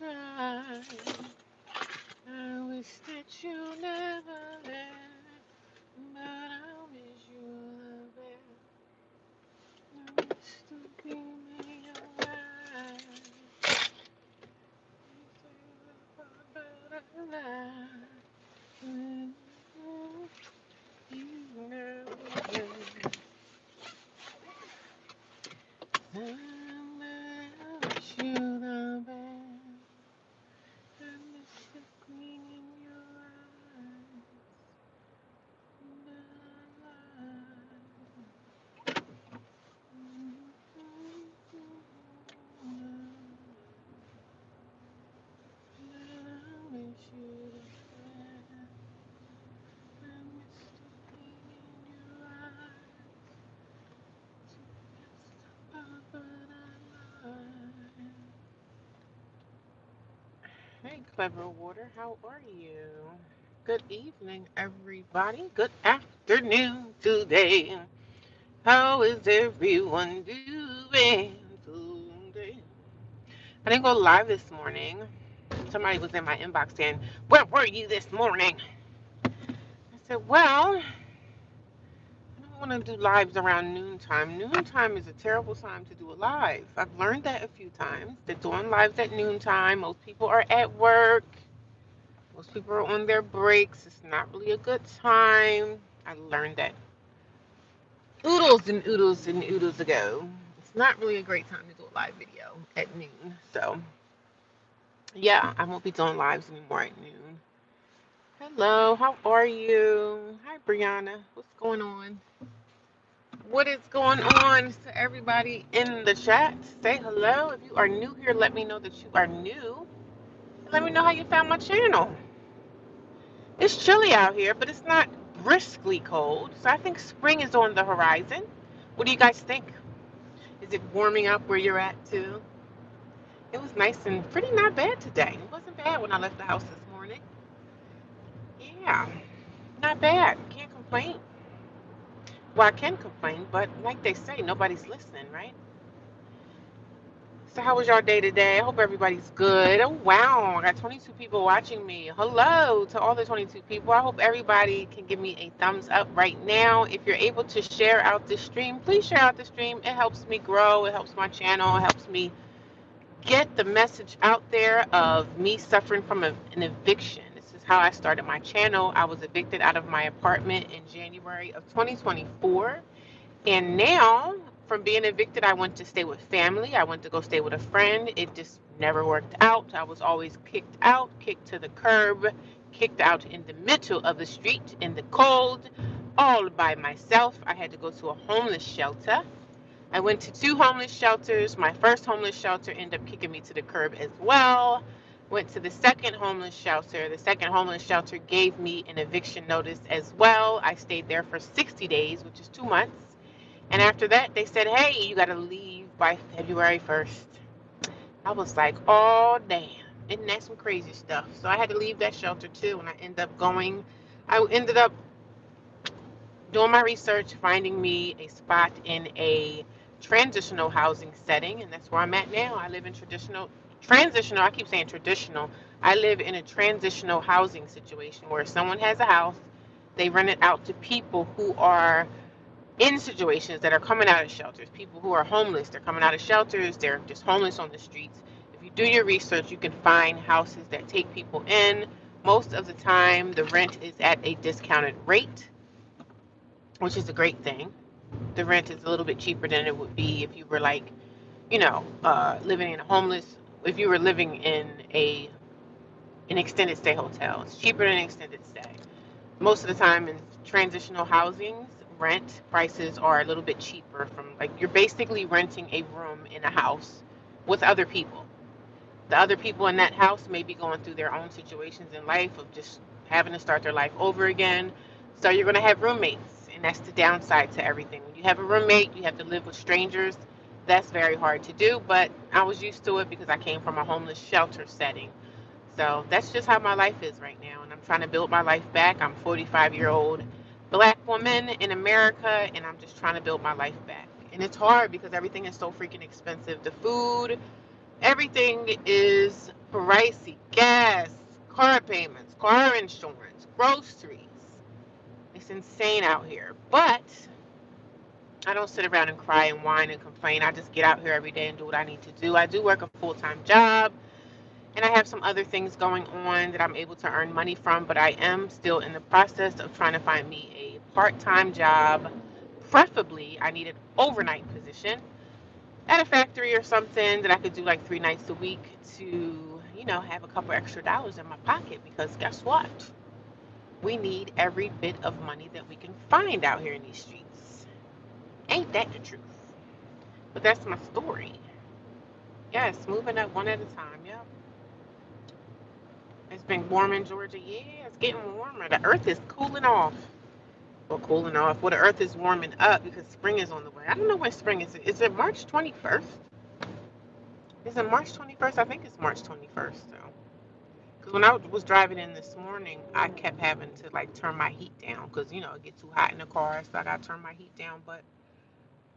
But I wish that you never left, but I wish you the best. I wish to be in your eyes. But you never left. I wish you the best. I miss the green in your eyes. Hey, Clever Water, how are you? Good evening, everybody. Good afternoon today. How is everyone doing today? I didn't go live this morning. Somebody was in my inbox saying, "Where were you this morning?" I said, "Well, I don't want to do lives around noontime. Noontime is a terrible time to do a live. I've learned that a few times. That doing lives at noontime, most people are at work. Most people are on their breaks. It's not really a good time. I learned that oodles ago. It's not really a great time to do a live video at noon. So, yeah, I won't be doing lives anymore at noon. Hello, how are you? Hi, Brianna. What's going on? What is going on to everybody in the chat? Say hello. If you are new here, let me know that you are new. Let me know how you found my channel. It's chilly out here, but it's not briskly cold. So I think spring is on the horizon. What do you guys think? Is it warming up where you're at too? It was nice and pretty not bad today. It wasn't bad when I left the house this morning. Yeah, not bad. Can't complain. Well, I can complain, but like they say, nobody's listening, right? So how was your day today? I hope everybody's good. Oh, wow. I got 22 people watching me. Hello to all the 22 people. I hope everybody can give me a thumbs up right now. If you're able to share out the stream, please share out the stream. It helps me grow. It helps my channel. It helps me get the message out there of me suffering from an eviction. This is how I started my channel. I was evicted out of my apartment in January of 2024. And now, from being evicted, I went to stay with family. I went to go stay with a friend. It just never worked out. I was always kicked out, kicked to the curb, kicked out in the middle of the street in the cold, all by myself. I had to go to a homeless shelter. I went to two homeless shelters. My first homeless shelter ended up kicking me to the curb as well. Went to the second homeless shelter. The second homeless shelter gave me an eviction notice as well. I stayed there for 60 days, which is 2 months. And after that, they said, hey, you got to leave by February 1st. I was like, oh, damn. Isn't that some crazy stuff? So I had to leave that shelter too. And I ended up doing my research, finding me a spot in a transitional housing setting. And that's where I'm at now. I live in transitional, I keep saying traditional. I live in a transitional housing situation where someone has a house, they rent it out to people who are in situations that are coming out of shelters. People who are homeless, they're coming out of shelters, they're just homeless on the streets. If you do your research, you can find houses that take people in. Most of the time, the rent is at a discounted rate, which is a great thing. The rent is a little bit cheaper than it would be if you were like, living in a homeless, if you were living in an extended stay hotel. It's cheaper than an extended stay. Most of the time in transitional housings, rent prices are a little bit cheaper from like you're basically renting a room in a house with other people. The other people in that house may be going through their own situations in life of just having to start their life over again. So you're going to have roommates, and that's the downside to everything. When you have a roommate, you have to live with strangers. That's very hard to do, but I was used to it because I came from a homeless shelter setting. So that's just how my life is right now, and I'm trying to build my life back. I'm a 45-year-old black woman in America, and I'm just trying to build my life back. And it's hard because everything is so freaking expensive. The food, everything is pricey. Gas, car payments, car insurance, groceries. It's insane out here. But I don't sit around and cry and whine and complain. I just get out here every day and do what I need to do. I do work a full-time job, and I have some other things going on that I'm able to earn money from, but I am still in the process of trying to find me a part-time job. Preferably, I need an overnight position at a factory or something that I could do like 3 nights a week to, have a couple extra dollars in my pocket, because guess what? We need every bit of money that we can find out here in these streets. Ain't that the truth? But that's my story. Yes, moving up one at a time. Yep. It's been warm in Georgia. Yeah, it's getting warmer. The earth is cooling off. Well, cooling off. Well, the earth is warming up because spring is on the way. I don't know when spring is. Is it March 21st? Is it March 21st? I think it's March 21st, though. Because when I was driving in this morning, I kept having to like turn my heat down because, it gets too hot in the car. So I got to turn my heat down. But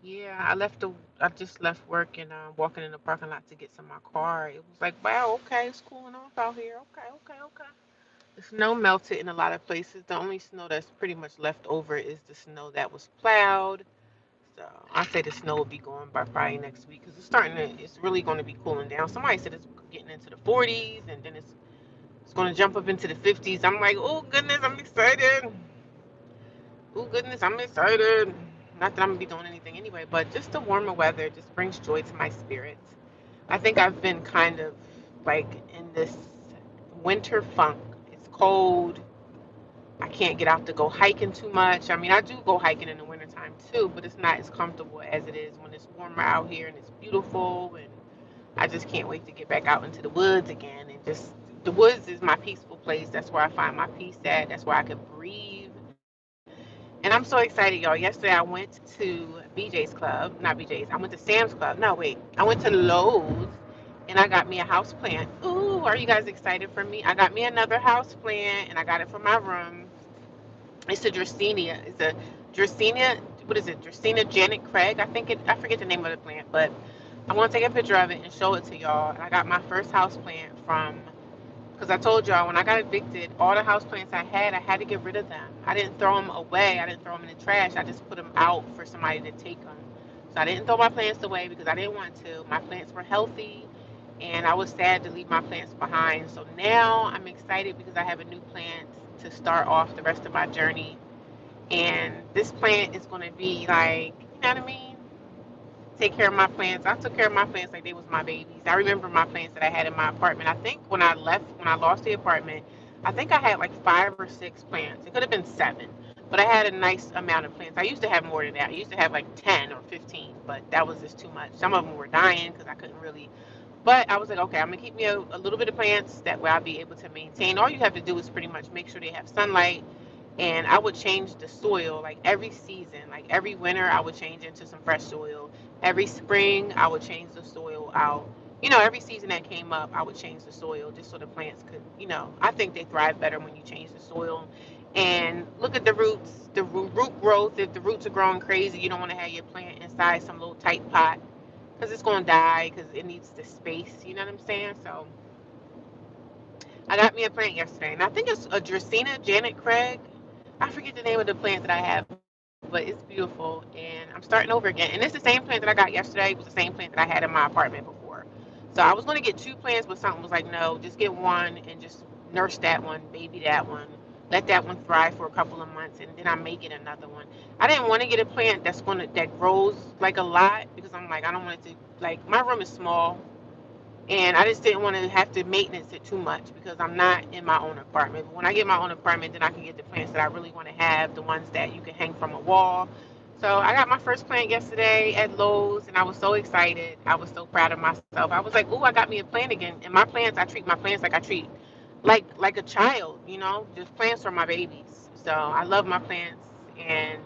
yeah, I just left work and walking in the parking lot to get some of my car. It was like, wow, okay, it's cooling off out here. Okay, okay, okay. The snow melted in a lot of places. The only snow that's pretty much left over is the snow that was plowed. So I say the snow will be gone by Friday next week because it's really going to be cooling down. Somebody said it's getting into the 40s and then it's going to jump up into the 50s. I'm like, oh goodness, I'm excited. Oh goodness, I'm excited. Not that I'm gonna be doing anything anyway, but just the warmer weather just brings joy to my spirits. I think I've been kind of like in this winter funk. It's cold. I can't get out to go hiking too much. I mean, I do go hiking in the wintertime too, but it's not as comfortable as it is when it's warmer out here and it's beautiful. And I just can't wait to get back out into the woods again. And just the woods is my peaceful place. That's where I find my peace at. That's where I can breathe. And I'm so excited, y'all. Yesterday I went to BJ's Club, not BJ's. I went to Sam's Club. No, wait. I went to Lowe's and I got me a house plant. Ooh, are you guys excited for me? I got me another house plant and I got it for my room. It's a Dracaena. It's a Dracaena. What is it? Dracaena Janet Craig. I forget the name of the plant, but I want to take a picture of it and show it to y'all. And I got my first house plant from, because I told y'all when I got evicted, all the house plants I had to get rid of them. I didn't throw them away. I didn't throw them in the trash. I just put them out for somebody to take them. So I didn't throw my plants away because I didn't want to. My plants were healthy, and I was sad to leave my plants behind. So now I'm excited because I have a new plant to start off the rest of my journey. And this plant is going to be like, you know what I mean? Take care of my plants. I took care of my plants like they was my babies. I remember my plants that I had in my apartment. I think when I lost the apartment, I think I had like 5 or 6 plants. It could have been 7, but I had a nice amount of plants. I used to have more than that. I used to have like 10 or 15, but that was just too much. Some of them were dying because I couldn't really. But I was like, okay, I'm gonna keep me a little bit of plants. That way I'll be able to maintain. All you have to do is pretty much make sure they have sunlight, and I would change the soil like every season. Like every winter, I would change into some fresh soil. Every spring, I would change the soil out. Every season that came up, I would change the soil just so the plants could, I think they thrive better when you change the soil. And look at the roots, the root growth. If the roots are growing crazy, you don't want to have your plant inside some little tight pot because it's going to die because it needs the space. You know what I'm saying? So I got me a plant yesterday, and I think it's a Dracaena Janet Craig. I forget the name of the plant that I have, but it's beautiful. And I'm starting over again. And it's the same plant that I got yesterday. It was the same plant that I had in my apartment before. So I was going to get 2 plants, but something was like, no, just get one and just nurse that one, baby that one. Let that one thrive for a couple of months, and then I may get another one. I didn't want to get a plant that grows like a lot because I'm like I don't want it to like my room is small, and I just didn't want to have to maintenance it too much because I'm not in my own apartment. But when I get my own apartment, then I can get the plants that I really want to have, the ones that you can hang from a wall. So I got my first plant yesterday at Lowe's, and I was so excited. I was so proud of myself. I was like, "Ooh, I got me a plant again." And my plants, I treat my plants like I treat like a child. Just plants are my babies. So I love my plants, and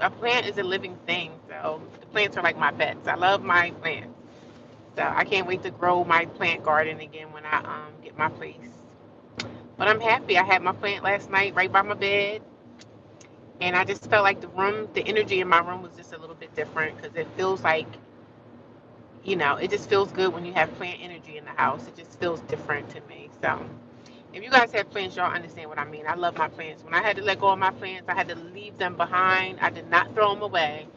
a plant is a living thing. So the plants are like my pets. I love my plants. So I can't wait to grow my plant garden again when I get my place. But I'm happy. I had my plant last night right by my bed, and I just felt like the energy in my room was just a little bit different because it feels like, it just feels good when you have plant energy in the house. It just feels different to me. So if you guys have plants, y'all understand what I mean. I love my plants. When I had to let go of my plants, I had to leave them behind. I did not throw them away.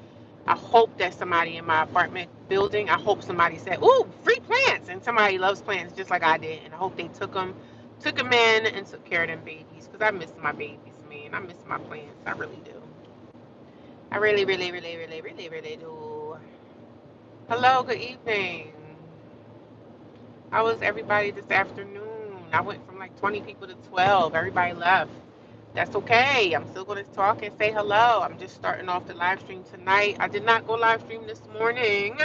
I hope that somebody in my apartment building, I hope somebody said, "Ooh, free plants," and somebody loves plants just like I did, and I hope they took them in and took care of them babies because I miss my babies, man. I miss my plants. I really do. I really, really, really, really, really, really do. Hello, good evening. How was everybody this afternoon? I went from like 20 people to 12. Everybody left. That's okay. I'm still going to talk and say hello. I'm just starting off the live stream tonight. I did not go live stream this morning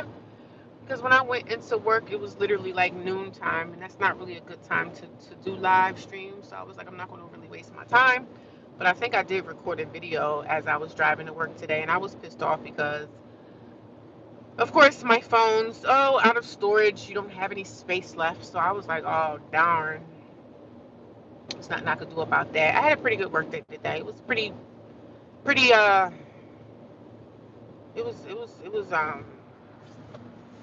because when I went into work, it was literally like noon time, and that's not really a good time to do live streams. So I was like, I'm not going to really waste my time. But I think I did record a video as I was driving to work today, and I was pissed off because, of course, my phone's, out of storage. You don't have any space left. So I was like, oh, darn. There's nothing I could do about that. I had a pretty good work day today. It was pretty, it was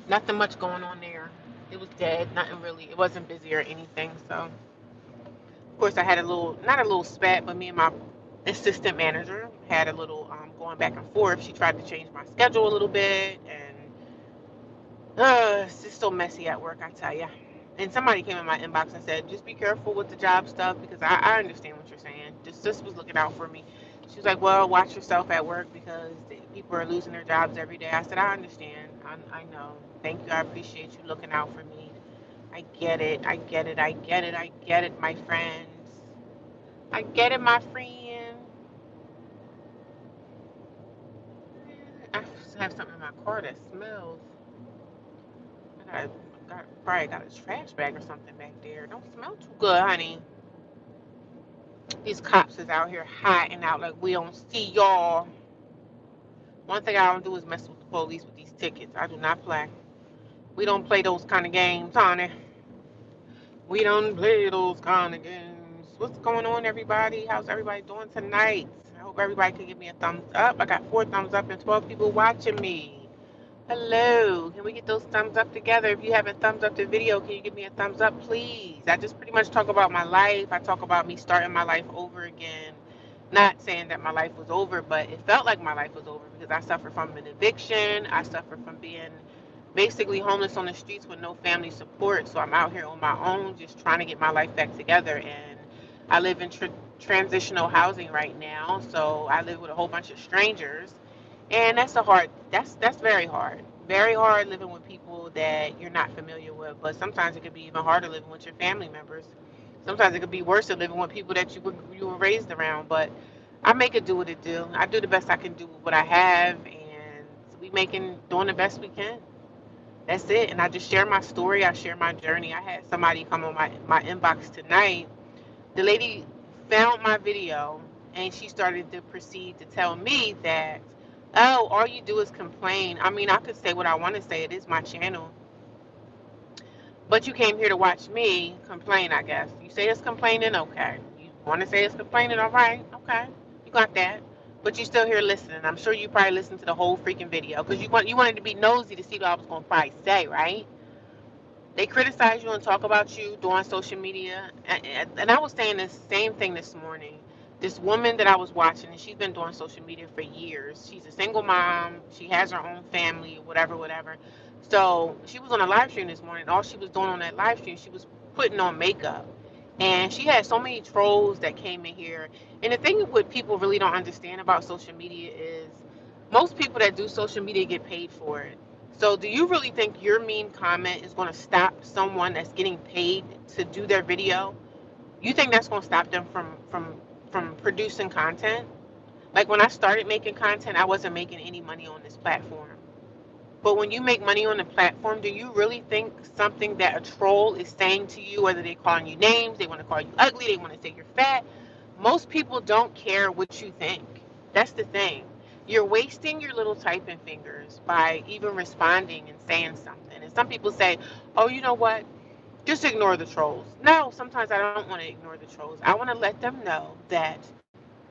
nothing much going on there. It was dead. Nothing really. It wasn't busy or anything. So, of course, I had not a little spat, but me and my assistant manager had a little going back and forth. She tried to change my schedule a little bit, and it's just so messy at work, I tell you. And somebody came in my inbox and said, just be careful with the job stuff because I understand what you're saying. Just was looking out for me. She was like, well, watch yourself at work because people are losing their jobs every day. I said, I understand. I know. Thank you. I appreciate you looking out for me. I get it. I get it. I get it. I get it, my friends. I get it, my friend. I have something in my car that smells. I probably got a trash bag or something back there. Don't smell too good, honey. These cops is out here hiding out like we don't see y'all. One thing I don't do is mess with the police with these tickets. I do not play. We don't play those kind of games, honey. We don't play those kind of games. What's going on, everybody? How's everybody doing tonight? I hope everybody can give me a thumbs up. I got 4 thumbs up and 12 people watching me. Hello, can we get those thumbs up together? If you haven't thumbs up the video, can you give me a thumbs up, please? I just pretty much talk about my life. I talk about me starting my life over again. Not saying that my life was over, but it felt like my life was over because I suffered from an eviction. I suffered from being basically homeless on the streets with no family support. So I'm out here on my own, just trying to get my life back together. And I live in transitional housing right now. So I live with a whole bunch of strangers. And that's very hard living with people that you're not familiar with. But sometimes it could be even harder living with your family members. Sometimes it could be worse than living with people that you were raised around. But I make it do what it do. I do the best I can do with what I have, and doing the best we can. That's it. And I just share my story. I share my journey. I had somebody come on my inbox tonight. The lady found my video and she started to proceed to tell me that, oh, all you do is complain. I mean, I could say what I want to say. It is my channel. But you came here to watch me complain, I guess. You say it's complaining? Okay. You want to say it's complaining? All right. Okay. You got that. But you still here listening. I'm sure you probably listened to the whole freaking video because you wanted to be nosy to see what I was going to probably say, right? They criticize you and talk about you on social media. And I was saying the same thing this morning. This woman that I was watching, and she's been doing social media for years. She's a single mom. She has her own family, whatever, whatever. So she was on a live stream this morning. All she was doing on that live stream, she was putting on makeup. And she had so many trolls that came in here. And the thing what people really don't understand about social media is most people that do social media get paid for it. So do you really think your mean comment is going to stop someone that's getting paid to do their video? You think that's going to stop them from producing content? Like when I started making content, I wasn't making any money on this platform. But when you make money on the platform, do you really think something that a troll is saying to you, whether they're calling you names, they want to call you ugly, they want to say you're fat, most people don't care what you think. That's the thing. You're wasting your little typing fingers by even responding and saying something. And some people say, oh, you know what? Just ignore the trolls. No, sometimes I don't want to ignore the trolls. I want to let them know that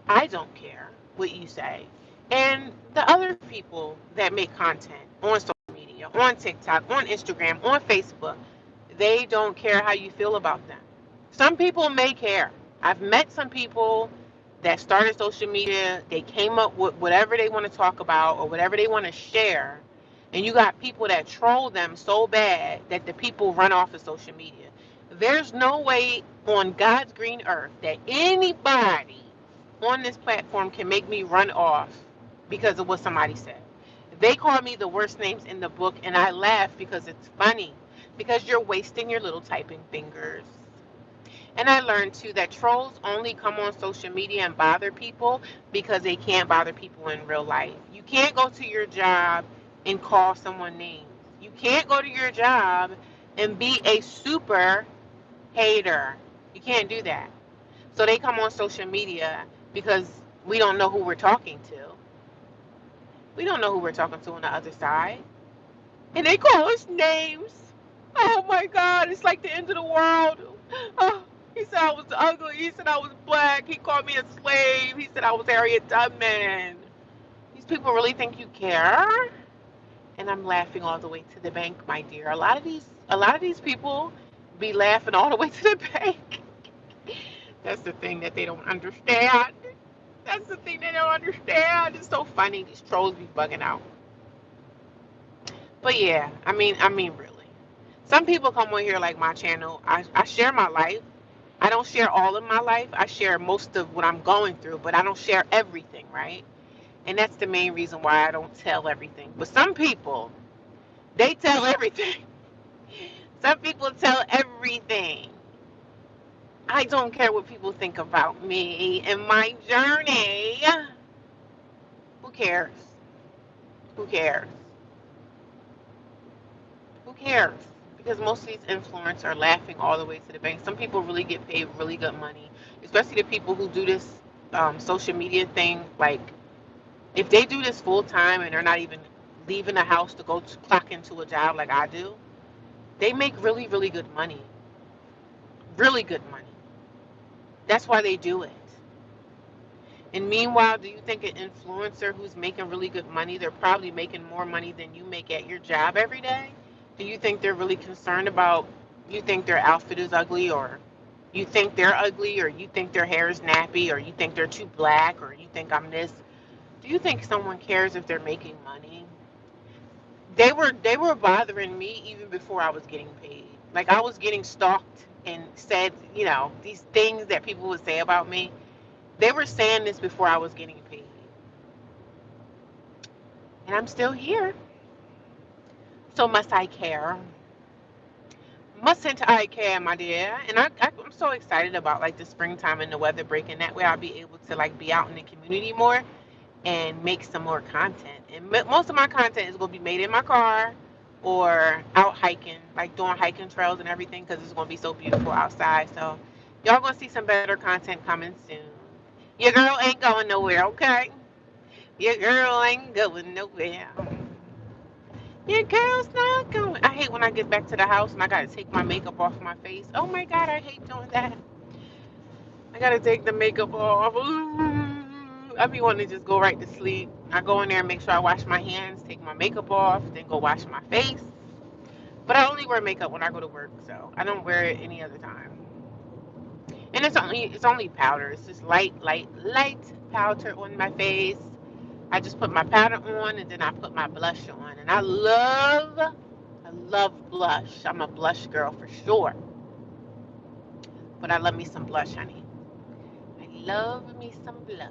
I don't care what you say. And the other people that make content on social media, on TikTok, on Instagram, on Facebook, they don't care how you feel about them. Some people may care. I've met some people that started social media, they came up with whatever they want to talk about or whatever they want to share. And you got people that troll them so bad that the people run off of social media. There's no way on God's green earth that anybody on this platform can make me run off because of what somebody said. They call me the worst names in the book, and I laugh because it's funny. Because you're wasting your little typing fingers. And I learned too that trolls only come on social media and bother people because they can't bother people in real life. You can't go to your job and call someone names. You can't go to your job and be a super hater. You can't do that. So they come on social media because we don't know who we're talking to. We don't know who we're talking to on the other side. And they call us names. Oh my God, it's like the end of the world. Oh, he said I was ugly. He said I was black. He called me a slave. He said I was Harriet Tubman. These people really think you care? And I'm laughing all the way to the bank, my dear. A lot of these people be laughing all the way to the bank. That's the thing that they don't understand. That's the thing they don't understand. It's so funny. These trolls be bugging out. But yeah, I mean, really. Some people come on here like my channel. I share my life. I don't share all of my life. I share most of what I'm going through, but I don't share everything, right? And that's the main reason why I don't tell everything. But some people, they tell everything. Some people tell everything. I don't care what people think about me and my journey. Who cares? Who cares? Who cares? Because most of these influencers are laughing all the way to the bank. Some people really get paid really good money, especially the people who do this social media thing. Like, if they do this full time and they're not even leaving the house to go to clock into a job like I do, they make really, really good money. Really good money. That's why they do it. And meanwhile, do you think an influencer who's making really good money, they're probably making more money than you make at your job every day? Do you think they're really concerned about, you think their outfit is ugly, or you think they're ugly, or you think their hair is nappy, or you think they're too black, or you think I'm this? Do you think someone cares if they're making money? They were bothering me even before I was getting paid. Like, I was getting stalked and said, these things that people would say about me. They were saying this before I was getting paid. And I'm still here. So must I care? Mustn't I care, my dear? And I'm so excited about like the springtime and the weather breaking. That way I'll be able to like be out in the community more and make some more content. And most of my content is going to be made in my car or out hiking, like doing hiking trails and everything, because it's going to be so beautiful outside. So y'all going to see some better content coming soon. Your girl ain't going nowhere, okay? Your girl ain't going nowhere. Your girl's not going. I hate when I get back to the house and I gotta take my makeup off my face. Oh my God, I hate doing that. I gotta take the makeup off. Ooh. I be wanting to just go right to sleep. I go in there and make sure I wash my hands, take my makeup off, then go wash my face. But I only wear makeup when I go to work, so I don't wear it any other time. And it's only powder. It's just light powder on my face. I just put my powder on and then I put my blush on. And I love blush. I'm a blush girl for sure. But I love me some blush, honey. I love me some blush.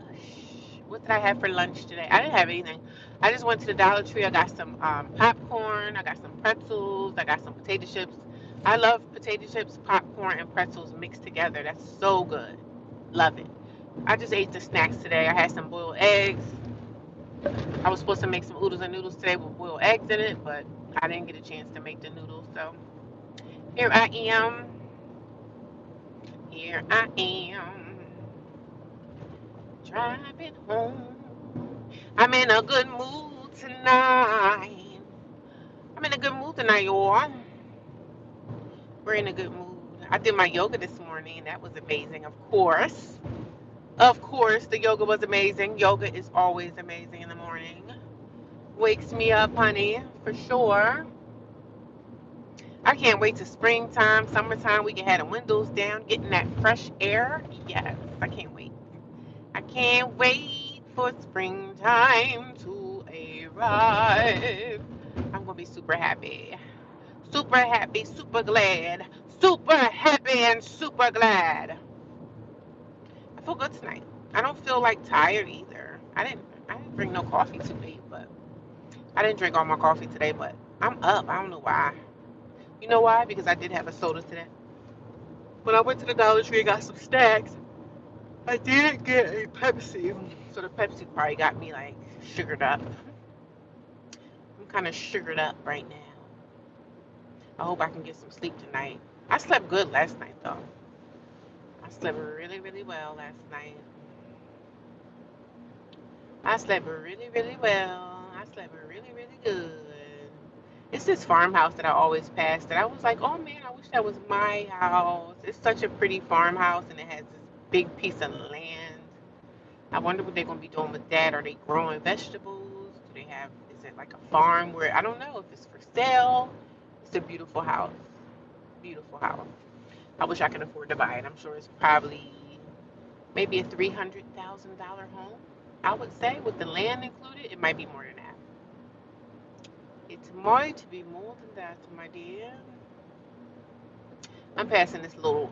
What did I have for lunch today? I didn't have anything. I just went to the Dollar Tree. I got some popcorn. I got some pretzels. I got some potato chips. I love potato chips, popcorn, and pretzels mixed together. That's so good. Love it. I just ate the snacks today. I had some boiled eggs. I was supposed to make some oodles and noodles today with boiled eggs in it, but I didn't get a chance to make the noodles. So here I am. Here I am. Driving home. I'm in a good mood tonight. I'm in a good mood tonight, y'all. We're in a good mood. I did my yoga this morning. That was amazing, of course. Of course, the yoga was amazing. Yoga is always amazing in the morning. Wakes me up, honey, for sure. I can't wait to springtime, summertime. We can have the windows down, getting that fresh air. Yes, I can't wait. I can't wait for springtime to arrive. I'm gonna be super happy. Super happy, super glad. Super happy and super glad. I feel good tonight. I don't feel like tired either. I didn't drink no coffee today, but I didn't drink all my coffee today, but I'm up. I don't know why. You know why? Because I did have a soda today. When I went to the Dollar Tree and got some snacks, I did get a Pepsi. So the Pepsi probably got me like sugared up. I'm kind of sugared up right now. I hope I can get some sleep tonight. I slept good last night though. I slept really, really well last night. I slept really, really well. I slept really, really good. It's this farmhouse that I always pass that I was like, oh man, I wish that was my house. It's such a pretty farmhouse and it has this big piece of land. I wonder what they're going to be doing with that. Are they growing vegetables? Do they have, is it like a farm where, I don't know if it's for sale. It's a beautiful house. Beautiful house. I wish I could afford to buy it. I'm sure it's probably maybe a $300,000 home. I would say with the land included, it might be more than that. It might be more than that, my dear. I'm passing this little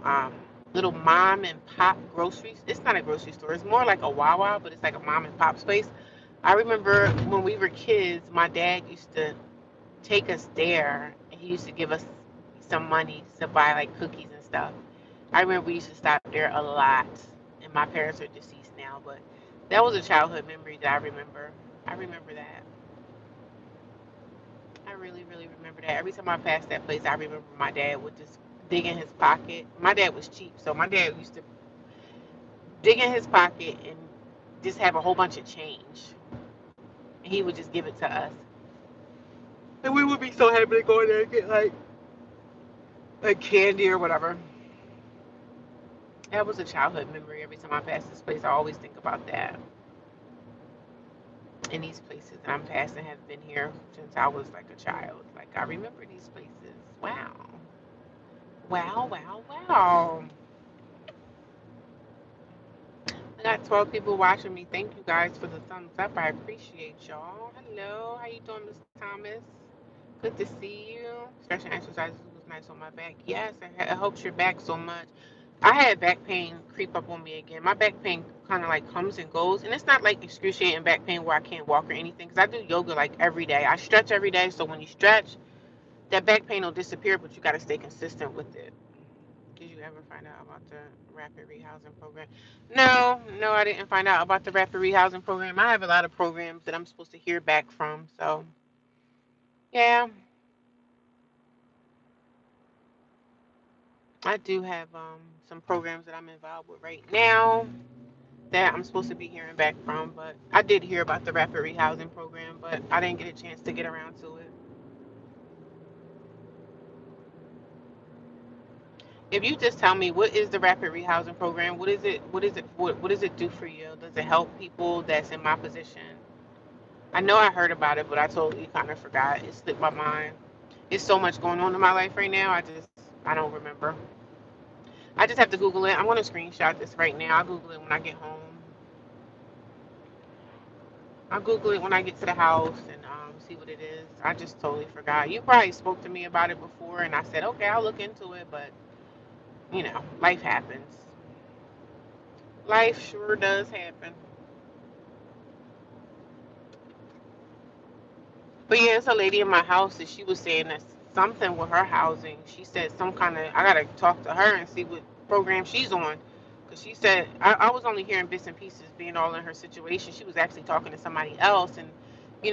mom and pop groceries. It's not a grocery store. It's more like a Wawa, but it's like a mom and pop space. I remember when we were kids, my dad used to take us there, and he used to give us some money to buy like cookies and stuff. I remember we used to stop there a lot, and my parents are deceased now, but that was a childhood memory that I remember. I remember that. I really, really remember that. Every time I passed that place, I remember my dad would just dig in his pocket. My dad was cheap, so my dad used to dig in his pocket and just have a whole bunch of change. And he would just give it to us. And we would be so happy to go in there and get like candy or whatever. That was a childhood memory. Every time I pass this place, I always think about that. And these places that I'm passing have been here since I was like a child. Like I remember these places. Wow. Wow, wow, wow. I got 12 people watching me. Thank you guys for the thumbs up. I appreciate y'all. Hello, how you doing, Miss Thomas? Good to see you. Stretching exercises was nice on my back. Yes, it helps your back so much. I had back pain creep up on me again. My back pain kind of like comes and goes, and it's not like excruciating back pain where I can't walk or anything. Because I do yoga like every day. I stretch every day, so when you stretch, that back pain will disappear, but you got to stay consistent with it. Did you ever find out about the rapid rehousing program? No, no, I didn't find out about the rapid rehousing program. I have a lot of programs that I'm supposed to hear back from. So, yeah, I do have some programs that I'm involved with right now that I'm supposed to be hearing back from. But I did hear about the rapid rehousing program, but I didn't get a chance to get around to it. If you just tell me what is the rapid rehousing program, what is it? What is it? What does it do for you? Does it help people that's in my position? I know I heard about it, but I totally kind of forgot. It slipped my mind. It's so much going on in my life right now. I don't remember. I just have to Google it. I'm gonna screenshot this right now. I'll Google it when I get home. I'll Google it when I get to the house and see what it is. I just totally forgot. You probably spoke to me about it before, and I said, okay, I'll look into it. But life happens. Life sure does happen. But yeah, it's a lady in my house that she was saying that something with her housing. She said some kind of, I gotta talk to her and see what program she's on. Because she said, I was only hearing bits and pieces being all in her situation. She was actually talking to somebody else. And,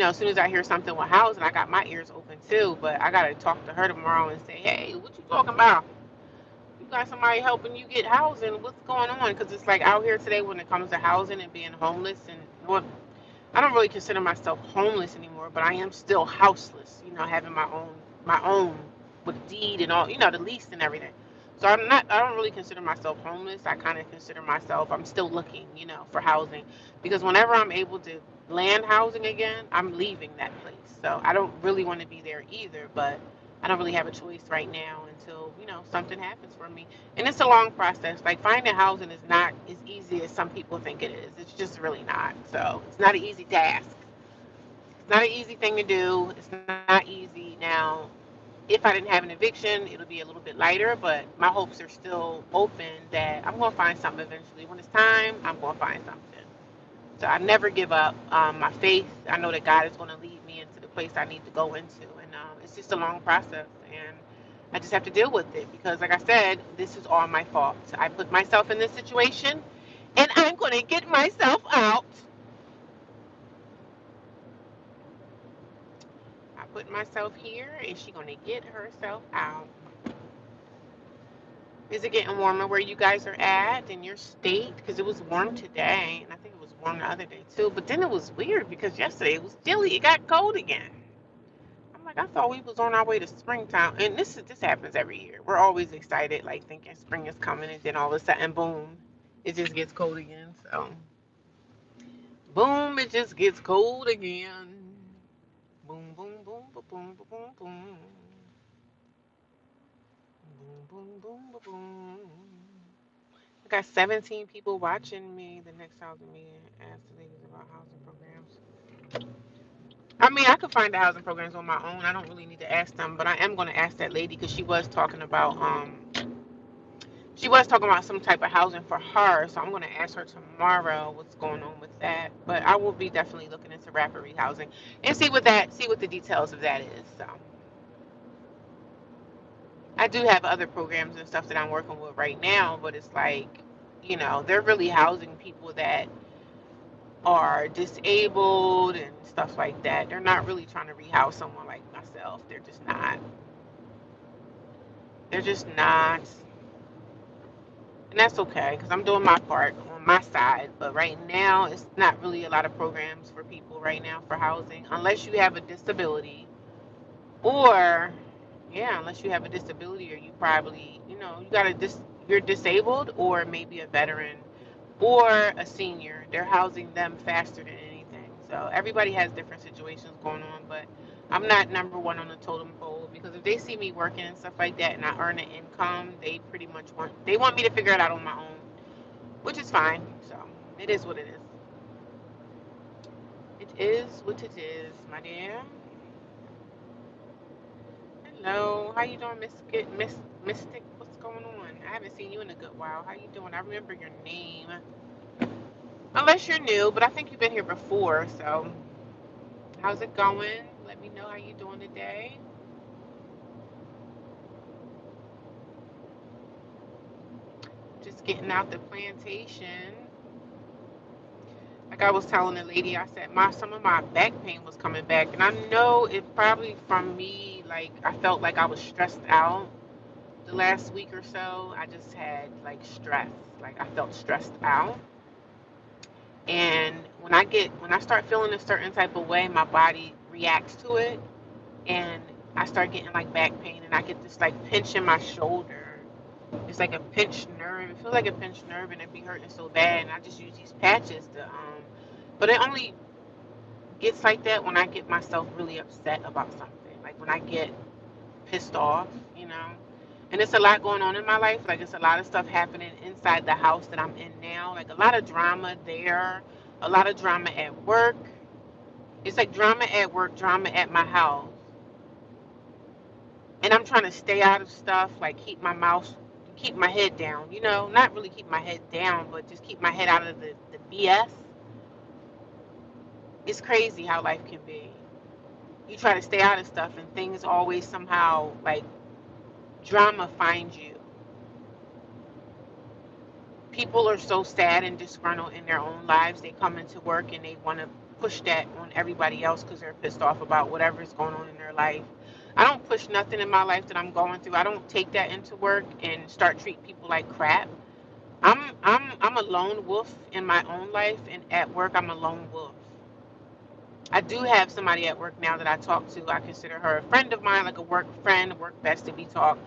as soon as I hear something with housing, I got my ears open too. But I gotta talk to her tomorrow and say, hey, what you talking about? You got somebody helping you get housing. What's going on? Because it's like out here today when it comes to housing and being homeless and I don't really consider myself homeless anymore, but I am still houseless, having my own with deed and all, the lease and everything. So I don't really consider myself homeless. I kind of consider myself, I'm still looking, for housing, because whenever I'm able to land housing again, I'm leaving that place. So I don't really want to be there either, but I don't really have a choice right now until, something happens for me. And it's a long process. Like, finding housing is not as easy as some people think it is. It's just really not. So it's not an easy task. It's not an easy thing to do. It's not easy. Now, if I didn't have an eviction, it'll be a little bit lighter, but my hopes are still open that I'm going to find something eventually. When it's time, I'm going to find something. So I never give up my faith. I know that God is going to lead me into the place I need to go into. And it's just a long process. And I just have to deal with it because, like I said, this is all my fault. I put myself in this situation, and I'm going to get myself out. I put myself here, and she's going to get herself out. Is it getting warmer where you guys are at in your state? Because it was warm today, and I think it was warm the other day too. But then it was weird because yesterday it was chilly. It got cold again. I'm like, I thought we was on our way to springtime, and this happens every year. We're always excited, like thinking spring is coming, and then all of a sudden, boom, it just gets cold again. So, boom, it just gets cold again. Boom, boom, boom, boom, boom, boom, boom, boom, boom, boom, boom, boom, boom. I got 17 people watching me. The next housing meeting asked the ladies about housing programs. I mean, I could find the housing programs on my own. I don't really need to ask them, but I am going to ask that lady because she was talking about some type of housing for her. So I'm going to ask her tomorrow what's going on with that. But I will be definitely looking into rapid rehousing and see what the details of that is. So I do have other programs and stuff that I'm working with right now, but it's like, they're really housing people that are disabled and stuff like that. They're not really trying to rehouse someone like myself. They're just not. They're just not. And that's okay because I'm doing my part on my side. But right now, it's not really a lot of programs for people right now for housing unless you have a disability or, yeah, unless you have a disability or you probably, you're disabled or maybe a veteran or a senior. They're housing them faster than anything. So everybody has different situations going on, but I'm not number one on the totem pole because if they see me working and stuff like that and I earn an income, they pretty much want me to figure it out on my own, which is fine. So it is what it is. It is what it is, my dear. Hello, how you doing, Miss Mystic? What's going on? I haven't seen you in a good while. How you doing? I remember your name, unless you're new, but I think you've been here before. So how's it going? Let me know how you doing today. Just getting out the plantation. Like I was telling the lady, I said some of my back pain was coming back, and I know it probably from me. Like I felt like I was stressed out the last week or so. I just had like stress. Like I felt stressed out, and when I start feeling a certain type of way, my body reacts to it, and I start getting like back pain, and I get this like pinch in my shoulder. It's like a pinched nerve. It feels like a pinched nerve, and it be hurting so bad. And I just use these patches but it only gets like that when I get myself really upset about something. Like when I get pissed off, you know. And it's a lot going on in my life. Like it's a lot of stuff happening inside the house that I'm in now. Like a lot of drama there, a lot of drama at work. It's like drama at work, drama at my house. And I'm trying to stay out of stuff, like keep my head down, not really keep my head down, but just keep my head out of the BS. It's crazy how life can be. You try to stay out of stuff and things always somehow like drama finds you. People are so sad and disgruntled in their own lives. They come into work and they want to push that on everybody else because they're pissed off about whatever is going on in their life. I don't push nothing in my life that I'm going through. I don't take that into work and start treating people like crap. I'm a lone wolf in my own life, and at work I'm a lone wolf. I do have somebody at work now that I talk to. I consider her a friend of mine, like a work friend, work bestie. We talk,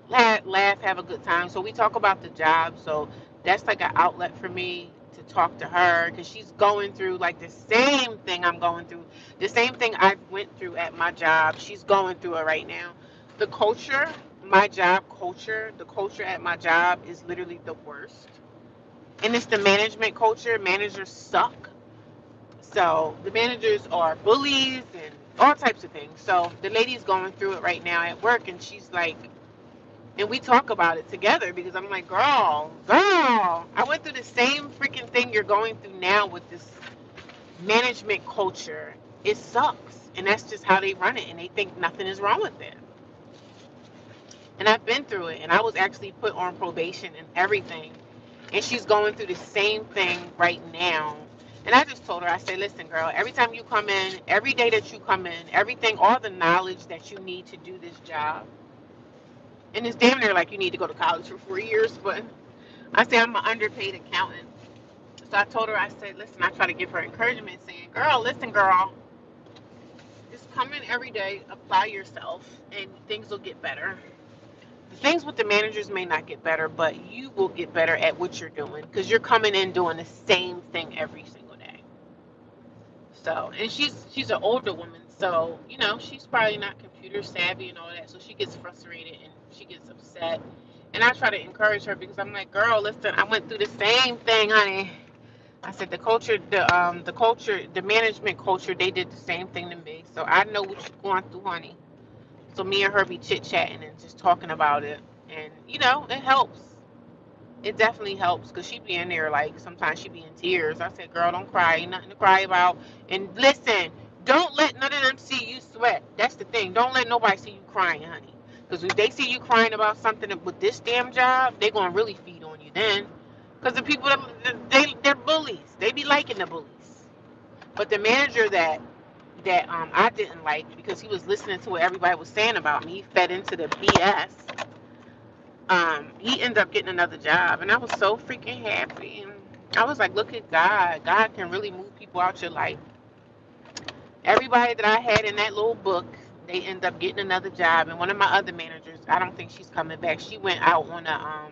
laugh, have a good time. So we talk about the job. So that's like an outlet for me to talk to her because she's going through like the same thing I'm going through, the same thing I went through at my job. She's going through it right now. The culture, my job culture, the culture at my job is literally the worst. And it's the management culture. Managers suck. So the managers are bullies and all types of things. So the lady's going through it right now at work, and she's like, and we talk about it together because I'm like, girl, I went through the same freaking thing you're going through now with this management culture. It sucks, and that's just how they run it, and they think nothing is wrong with it. And I've been through it, and I was actually put on probation and everything. And she's going through the same thing right now. And I just told her, I said, listen, girl, every time you come in, every day that you come in, everything, all the knowledge that you need to do this job, and it's damn near like you need to go to college for 4 years, but I say I'm an underpaid accountant. So I told her, I said, listen, I try to give her encouragement saying, girl, listen, girl, just come in every day, apply yourself, and things will get better. The things with the managers may not get better, but you will get better at what you're doing because you're coming in doing the same thing every single day. So, and she's an older woman, so she's probably not computer savvy and all that. So she gets frustrated and she gets upset. And I try to encourage her because I'm like, girl, listen, I went through the same thing, honey. I said the culture, the management culture, they did the same thing to me. So I know what you're going through, honey. So me and her be chit chatting and just talking about it, and it helps. It definitely helps because she be in there like sometimes she be in tears. I said, "Girl, don't cry. Ain't nothing to cry about." And listen, don't let none of them see you sweat. That's the thing. Don't let nobody see you crying, honey. Because if they see you crying about something with this damn job, they gonna really feed on you then. Because the people they're bullies. They be liking the bullies. But the manager that I didn't like because he was listening to what everybody was saying about me. He fed into the BS. He ended up getting another job, and I was so freaking happy. And I was like, look at God. God can really move people out your life. Everybody that I had in that little book, they end up getting another job. And one of my other managers, I don't think she's coming back. She went out on a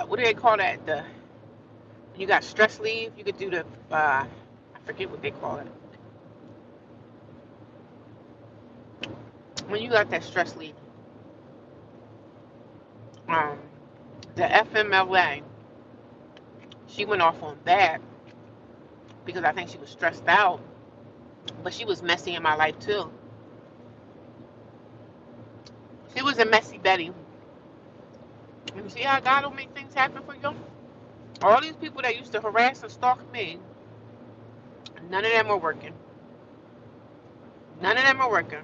what do they call that? You got stress leave. You could do I forget what they call it. When you got that stress leave, um, the FMLA, she went off on that because I think she was stressed out, but she was messy in my life too. She was a messy Betty. And you see how God will make things happen for you? All these people that used to harass and stalk me, none of them are working. None of them are working.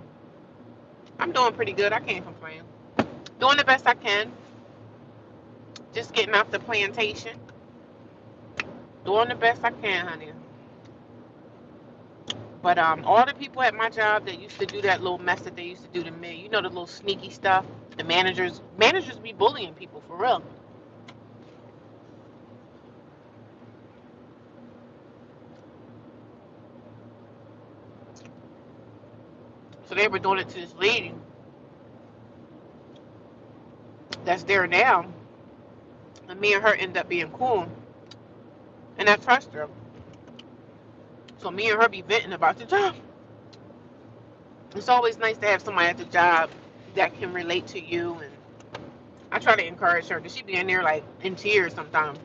I'm doing pretty good. I can't complain. Doing the best I can. Just getting off the plantation. Doing the best I can, honey. But all the people at my job that used to do that little mess that they used to do to me, the little sneaky stuff. The managers be bullying people for real. So they were doing it to this lady that's there now, and me and her end up being cool, and I trust her. So me and her be venting about the job. It's always nice to have somebody at the job that can relate to you, and I try to encourage her because she be in there like in tears sometimes.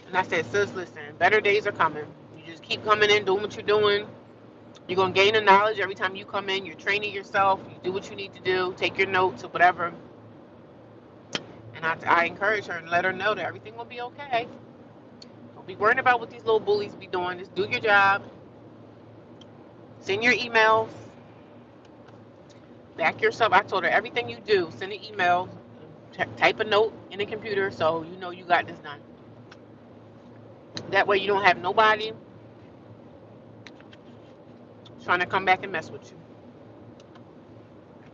And I said, sis, listen, better days are coming. You just keep coming in, doing what you're doing. You're gonna gain the knowledge every time you come in. You're training yourself. You do what you need to do. Take your notes or whatever. And I encourage her and let her know that everything will be okay. Don't be worrying about what these little bullies be doing. Just do your job. Send your emails. Back yourself. I told her everything you do, send an email, type a note in the computer so you know you got this done. That way you don't have nobody trying to come back and mess with you.